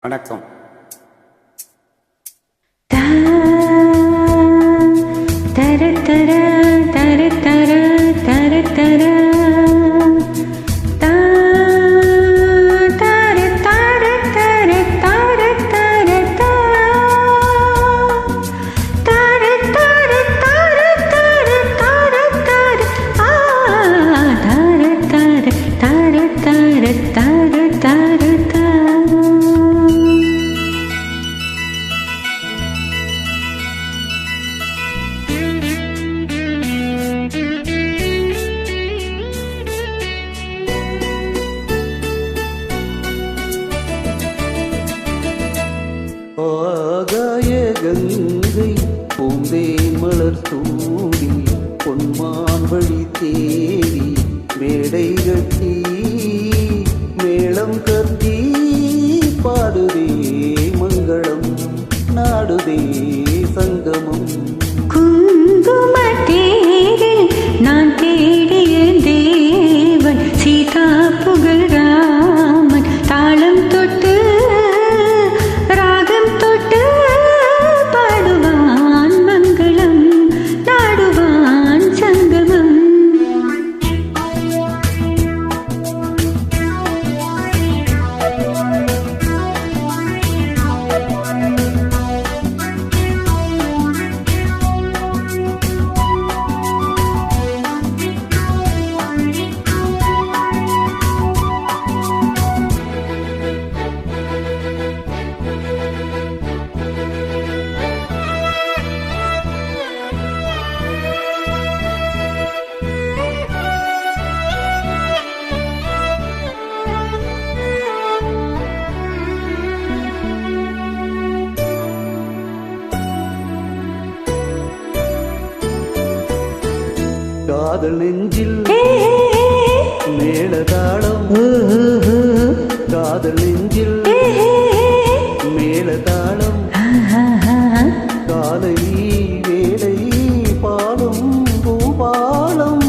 வணக்கம். தர தர தர தர தர தர ஆகாய கங்கை பூந்தேன் மலர் தூடி பொன்மான் வழி தேடி மேடை கட்டி மேளம் கட்டி பாடுதே மங்களம் நாடுதே சங்கமம். குங்குமத்தேரில் நான் தேடிய தேவன் சீதா புகழ் ராமன் தாளம் தொட்டு ராகம் தொட்டு பாடுவான் மங்களம் நாடுவான் சங்கமம். காதல் நெஞ்சில் மேளதாளம் காதல் நெஞ்சில் மேளதாளம் காலை வேலை பாலும் பூபாலம்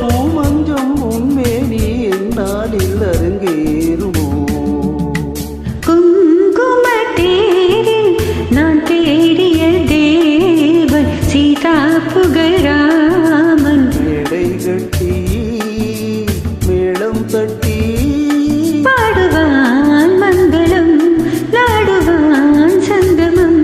பூமஞ்சம் உன்மேனி என்னாலில் அரங்கேறுமோ. குங்குமத்தேரில் நான் தேடிய தேவன் சீதா புகழ் ராமன் மேடை கட்டி மேளம் தட்டி பாடுவான் மங்களம் நாடுவான் சங்கமம்.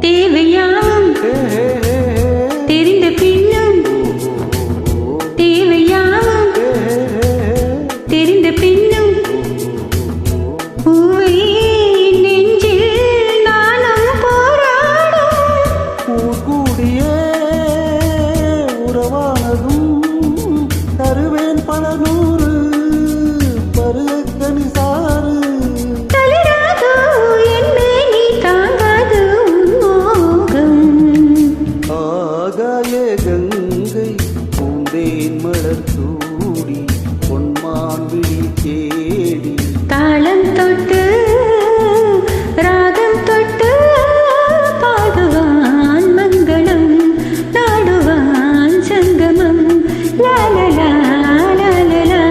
தேவையாம் தெரிந்த பின்னும் தேவையாம் தெரிந்த பின்னும் பூவை நெஞ்சில் நானும் போராடும் கூடிய உறவானதும் தருவேன் பல நூறு பருகனி சாறு. ஆகாய கங்கை பூந்தேன் மலர் தூடி பொன்மான் விழி தேடி தாளம் தொட்டு ராகம் தொட்டு பாடுவான் மங்களம் நாடுவான் சங்கமம். லாலலா லாலலா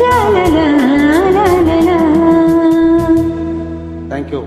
லாலலா லாலலா. தேங்க்யூ.